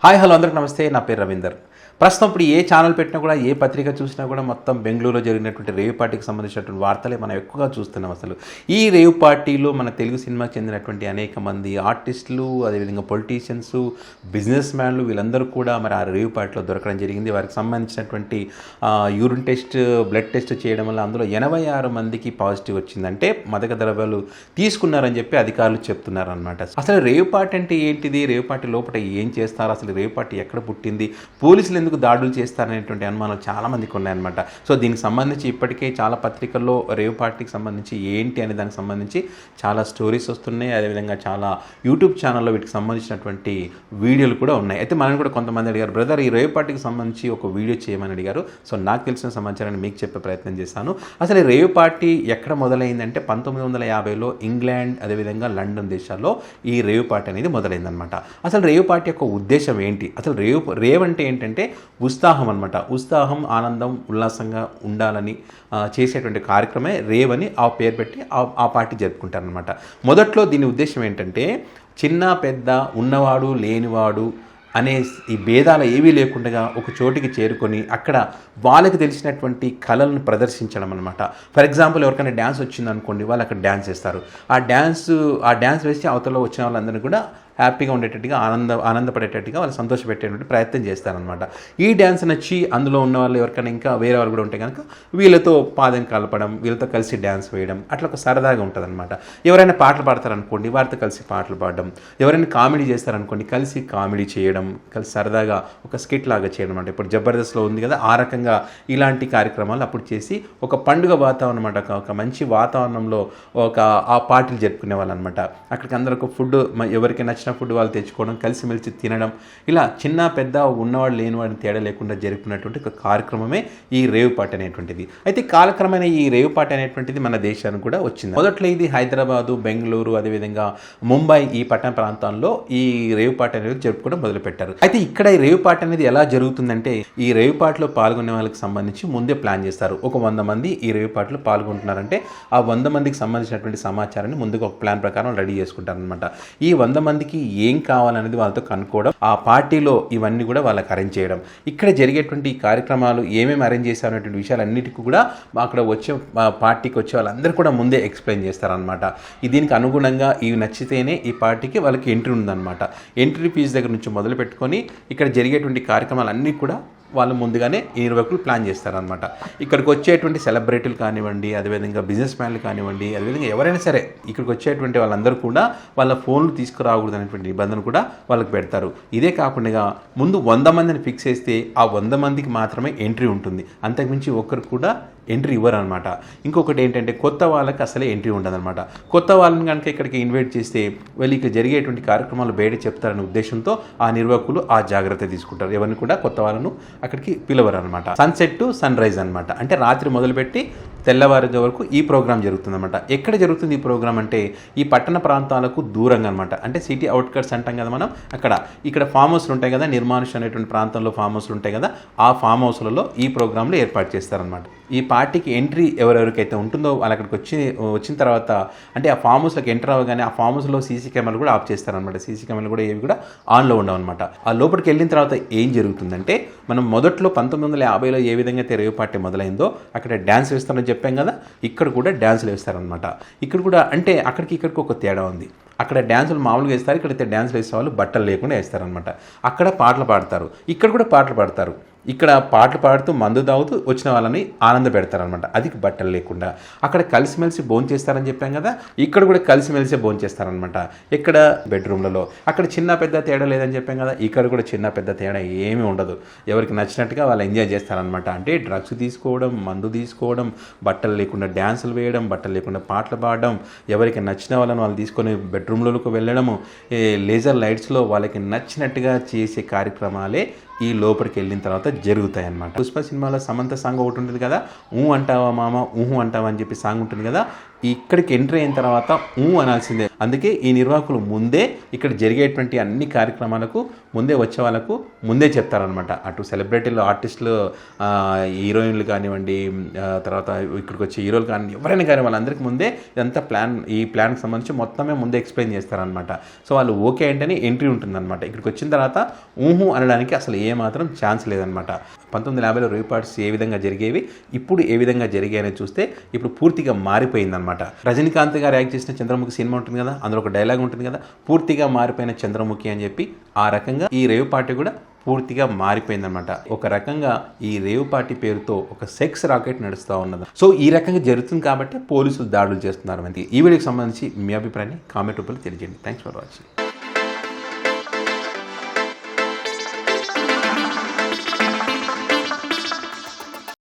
Hi hello అందరికి నమస్తే. నా పేరు రవీందర్. ప్రస్తుతం ఇప్పుడు ఏ ఛానల్ పెట్టినా కూడా, ఏ పత్రిక చూసినా కూడా మొత్తం బెంగళూరులో జరిగినటువంటి రేవ్ పార్టీకి సంబంధించినటువంటి వార్తలే మనం ఎక్కువగా చూస్తున్నాం. అసలు ఈ రేవ్ పార్టీలో మన తెలుగు సినిమాకి చెందినటువంటి అనేక మంది ఆర్టిస్టులు, అదేవిధంగా పొలిటీషియన్స్, బిజినెస్ మ్యాన్లు వీళ్ళందరూ కూడా మరి ఆ రేవ్ పార్టీలో దొరకడం జరిగింది. వారికి సంబంధించినటువంటి యూరిన్ టెస్ట్, బ్లడ్ టెస్ట్ చేయడం వల్ల అందులో 86 మందికి పాజిటివ్ వచ్చిందంటే మాదక ద్రవ్యాలు తీసుకున్నారని చెప్పి అధికారులు చెప్తున్నారనమాట. అసలు రేవ్ పార్టీ అంటే ఏంటిది, రేవ్ పార్టీ లోపల ఏం చేస్తారు, అసలు రేవ్ పార్టీ ఎక్కడ పుట్టింది, పోలీసులు ఎందుకు దాడులు చేస్తారనేటువంటి అనుమానాలు చాలామందికి ఉన్నాయన్నమాట. సో దీనికి సంబంధించి ఇప్పటికే చాలా పత్రికల్లో రేవ్ పార్టీకి సంబంధించి ఏంటి అనే దానికి సంబంధించి చాలా స్టోరీస్ వస్తున్నాయి. అదేవిధంగా చాలా యూట్యూబ్ ఛానల్లో వీటికి సంబంధించినటువంటి వీడియోలు కూడా ఉన్నాయి. అయితే మనం కూడా కొంతమంది అడిగారు, బ్రదర్ ఈ రేవ్ పార్టీకి సంబంధించి ఒక వీడియో చేయమని అడిగారు. సో నాకు తెలిసిన సమాచారాన్ని మీకు చెప్పే ప్రయత్నం చేశాను. అసలు ఈ రేవ్ పార్టీ ఎక్కడ మొదలైందంటే 1950లో ఇంగ్లాండ్, అదేవిధంగా లండన్ దేశాల్లో ఈ రేవ్ పార్టీ అనేది మొదలైందనమాట. అసలు రేవ్ పార్టీ యొక్క ఉద్దేశం ఏంటి, అసలు రేవ్ అంటే ఏంటంటే ఉత్సాహం అనమాట. ఉత్సాహం, ఆనందం, ఉల్లాసంగా ఉండాలని చేసేటువంటి కార్యక్రమే రేవ్ అని ఆ పేరు పెట్టి ఆ పార్టీ జరుపుకుంటారనమాట. మొదట్లో దీని ఉద్దేశం ఏంటంటే చిన్న పెద్ద, ఉన్నవాడు లేనివాడు అనే ఈ భేదాలు ఏవీ లేకుండా ఒక చోటికి చేరుకొని అక్కడ వాళ్ళకి తెలిసినటువంటి కళలను ప్రదర్శించడం అనమాట. ఫర్ ఎగ్జాంపుల్ ఎవరికైనా డ్యాన్స్ వచ్చిందనుకోండి, వాళ్ళు అక్కడ డ్యాన్స్ వేస్తారు. ఆ డ్యాన్స్ వేసి అవతల వచ్చిన వాళ్ళందరినీ కూడా హ్యాపీగా ఉండేటట్టుగా, ఆనందపడేటట్టుగా వాళ్ళు సంతోషపెట్టేటువంటి ప్రయత్నం చేస్తారనమాట. ఈ డ్యాన్స్ నచ్చి అందులో ఉన్న వాళ్ళు ఎవరికైనా ఇంకా వేరే వాళ్ళు కూడా ఉంటే కనుక వీళ్ళతో పాదం కలపడం, వీళ్ళతో కలిసి డ్యాన్స్ వేయడం, అట్లా ఒక సరదాగా ఉంటుందన్నమాట. ఎవరైనా పాటలు పాడతారనుకోండి, వారితో కలిసి పాటలు పాడడం, ఎవరైనా కామెడీ చేస్తారనుకోండి, కలిసి కామెడీ చేయడం, కలిసి సరదాగా ఒక స్కిట్ లాగా చేయడం అనమాట. ఇప్పుడు జబర్దస్త్లో ఉంది కదా, ఆ రకంగా ఇలాంటి కార్యక్రమాలు అప్పుడు చేసి ఒక పండుగ వాతావరణం అనమాట, ఒక మంచి వాతావరణంలో ఆ పార్టీలు జరుపుకునే వాళ్ళు అనమాట. అక్కడికి అందరికి ఫుడ్, ఎవరికి నచ్చిన ఫుడ్ వాళ్ళు తెచ్చుకోవడం, కలిసిమెలిసి తినడం, ఇలా చిన్న పెద్ద, ఉన్నవాడు లేనివాడిని తేడా లేకుండా జరుపుకున్నటువంటి ఒక కార్యక్రమమే ఈ రేవ్ పార్టీ అనేటువంటిది. అయితే కాలక్రమేణ ఈ రేవ్ పార్టీ అనేటువంటిది మన దేశానికి కూడా వచ్చింది. మొదట్లో ఇది హైదరాబాదు, బెంగళూరు, అదేవిధంగా ముంబై, ఈ పట్టణ ప్రాంతాల్లో ఈ రేవ్ పార్టీ అనేది జరుపుకోవడం మొదలుపెట్టారు. అయితే ఇక్కడ ఈ రేవ్ పార్టీ అనేది ఎలా జరుగుతుందంటే, ఈ రేవ్ పార్టీలో పాల్గొనే వాళ్ళకి సంబంధించి ముందే ప్లాన్ చేస్తారు. ఒక 100 మంది ఈ రేవ్ పార్టీలో పాల్గొంటున్నారంటే ఆ 100 మందికి సంబంధించినటువంటి సమాచారాన్ని ముందుగా ఒక ప్లాన్ ప్రకారం రెడీ చేసుకుంటారు అనమాట. ఈ 100 మందికి ఏం కావాలనేది వాళ్ళతో కనుక్కోవడం, ఆ పార్టీలో ఇవన్నీ కూడా వాళ్ళకి అరేంజ్ చేయడం, ఇక్కడ జరిగేటువంటి కార్యక్రమాలు ఏమేమి అరేంజ్ చేశారనేటువంటి విషయాలన్నిటికీ కూడా అక్కడ వచ్చే పార్టీకి వచ్చే వాళ్ళందరూ కూడా ముందే ఎక్స్ప్లెయిన్ చేస్తారనమాట. దీనికి అనుగుణంగా ఇవి నచ్చితేనే ఈ పార్టీకి వాళ్ళకి ఎంట్రీ ఉందన్నమాట. ఎంట్రీ ఫీజు దగ్గర నుంచి మొదలు పెట్టుకొని ఇక్కడ జరిగేటువంటి కార్యక్రమాలన్నీ కూడా వాళ్ళు ముందుగానే ఈ నిర్వాహకులు ప్లాన్ చేస్తారనమాట. ఇక్కడికి వచ్చేటువంటి సెలబ్రిటీలు కానివ్వండి, అదేవిధంగా బిజినెస్ మ్యాన్లు కానివ్వండి, అదేవిధంగా ఎవరైనా సరే ఇక్కడికి వచ్చేటువంటి వాళ్ళందరూ కూడా వాళ్ళ ఫోన్లు తీసుకురాకూడదు అనేటువంటి నిబంధన కూడా వాళ్ళకి పెడతారు. ఇదే కాకుండా ముందు 100 మందిని ఫిక్స్ చేస్తే ఆ 100 మందికి మాత్రమే ఎంట్రీ ఉంటుంది, అంతకుమించి ఒక్కరు కూడా ఎంట్రీ ఇవ్వరు అనమాట. ఇంకొకటి ఏంటంటే కొత్త వాళ్ళకి అసలే ఎంట్రీ ఉండదన్నమాట. కొత్త వాళ్ళని కనుక ఇక్కడికి ఇన్వైట్ చేస్తే వీళ్ళు ఇక్కడ జరిగేటువంటి కార్యక్రమాలు బయట చెప్తారనే ఉద్దేశంతో ఆ నిర్వాహకులు ఆ జాగ్రత్త తీసుకుంటారు. ఎవరిని కూడా కొత్త వాళ్ళను అక్కడికి పిలవరు అనమాట. సన్సెట్ టు సన్ రైజ్ అనమాట. అంటే రాత్రి మొదలుపెట్టి తెల్లవారు వరకు ఈ ప్రోగ్రామ్ జరుగుతుందన్నమాట. ఎక్కడ జరుగుతుంది ఈ ప్రోగ్రామ్ అంటే ఈ పట్టణ ప్రాంతాలకు దూరంగా అనమాట. అంటే సిటీ అవుట్కట్స్ అంటాం కదా మనం, ఇక్కడ ఫామ్ హౌస్లు ఉంటాయి కదా, నిర్మానుష్ అనేటువంటి ప్రాంతంలో ఫామ్ హౌస్లు ఉంటాయి కదా, ఆ ఫామ్ హౌస్లలో ఈ ప్రోగ్రాంలు ఏర్పాటు చేస్తారనమాట. ఈ పార్టీకి ఎంట్రీ ఎవరెవరికైతే ఉంటుందో వాళ్ళు అక్కడికి వచ్చిన తర్వాత, అంటే ఆ ఫామ్ హౌస్లోకి ఎంటర్ అవ్వగానే ఆ ఫామ్ హౌస్లో సీసీ కెమెరాలు కూడా ఆఫ్ చేస్తారనమాట. సీసీ కెమెరాలు కూడా ఏవి కూడా ఆన్లో ఉండవు అనమాట. ఆ లోపలికి వెళ్ళిన తర్వాత ఏం జరుగుతుందంటే, మనం మొదట్లో 1950లో ఏ విధంగా అయితే రేవ్ పార్టీ మొదలైందో అక్కడ డ్యాన్స్ వేస్తారని చెప్పాం కదా, ఇక్కడ కూడా డ్యాన్సులు వేస్తారనమాట. ఇక్కడ కూడా అంటే ఇక్కడికి ఒక తేడా ఉంది. అక్కడ డ్యాన్సులు మామూలుగా వేస్తారు, ఇక్కడైతే డ్యాన్సులు వేసే వాళ్ళు బట్టలు లేకుండా వేస్తారనమాట. అక్కడ పాటలు పాడతారు, ఇక్కడ కూడా పాటలు పాడతారు. ఇక్కడ పాటలు పాడుతూ మందు తాగుతూ వచ్చిన వాళ్ళని ఆనంద పెడతారనమాట, అది బట్టలు లేకుండా. అక్కడ కలిసిమెలిసి భోంచేస్తారని చెప్పాం కదా, ఇక్కడ కూడా కలిసిమెలిసి భోంచేస్తారనమాట. ఇక్కడ బెడ్రూమ్లలో. అక్కడ చిన్న పెద్ద తేడా లేదని చెప్పాం కదా, ఇక్కడ కూడా చిన్న పెద్ద తేడా ఏమీ ఉండదు. ఎవరికి నచ్చినట్టుగా వాళ్ళు ఎంజాయ్ చేస్తారనమాట. అంటే డ్రగ్స్ తీసుకోవడం, మందు తీసుకోవడం, బట్టలు లేకుండా డ్యాన్సులు వేయడం, బట్టలు లేకుండా పాటలు పాడడం, ఎవరికి నచ్చిన వాళ్ళని వాళ్ళు తీసుకొని బెడ్రూమ్లోకి వెళ్ళడము, లేజర్ లైట్స్లో వాళ్ళకి నచ్చినట్టుగా చేసే కార్యక్రమాలే ఈ లోపలికి వెళ్ళిన తర్వాత జరుగుతాయి అన్నమాట. పుష్ప సినిమాలో సమంత సాంగ్ ఒకటి ఉంటుంది కదా, ఊహు అంటావా మామ ఊహు అంటావా అని చెప్పి సాంగ్ ఉంటుంది కదా, ఇక్కడికి ఎంట్రీ అయిన తర్వాత అనాల్సిందే. అందుకే ఈ నిర్వాహకులు ముందే ఇక్కడ జరిగేటువంటి అన్ని కార్యక్రమాలకు ముందే వచ్చే వాళ్ళకు ముందే చెప్తారనమాట. అటు సెలబ్రిటీలు, ఆర్టిస్టులు, హీరోయిన్లు కానివ్వండి, తర్వాత ఇక్కడికి వచ్చే హీరోలు కానీ ఎవరైనా కానీ వాళ్ళందరికీ ముందే ఇదంతా ఈ ప్లాన్కి సంబంధించి మొత్తమే ముందే ఎక్స్ప్లెయిన్ చేస్తారనమాట. సో వాళ్ళు ఓకే అంటేనే ఎంట్రీ ఉంటుందన్నమాట. ఇక్కడికి వచ్చిన తర్వాత అనడానికి అసలు ఏమాత్రం ఛాన్స్ లేదనమాట. 1950లో రేవ్ పార్టీస్ ఏ విధంగా జరిగేవి, ఇప్పుడు ఏ విధంగా జరిగాయని చూస్తే ఇప్పుడు పూర్తిగా మారిపోయిందనమాట. రజనీకాంత్ గారు యాక్ట్ చేసిన చంద్రముఖి సినిమా ఉంటుంది కదా, అందులో ఒక డైలాగ్ ఉంటుంది కదా, పూర్తిగా మారిపోయిన చంద్రముఖి అని చెప్పి. ఆ రకంగా ఈ రేవ్ పార్టీ కూడా పూర్తిగా మారిపోయిందనమాట. ఒక రకంగా ఈ రేవ్ పార్టీ పేరుతో ఒక సెక్స్ రాకెట్ నడుస్తూ ఉన్నది. సో ఈ రకంగా జరుగుతుంది కాబట్టి పోలీసులు దాడులు చేస్తున్నారు. ఈ వీడియోకి సంబంధించి మీ అభిప్రాయాన్ని కామెంట్ రూపంలో తెలియజేయండి. Thanks for watching.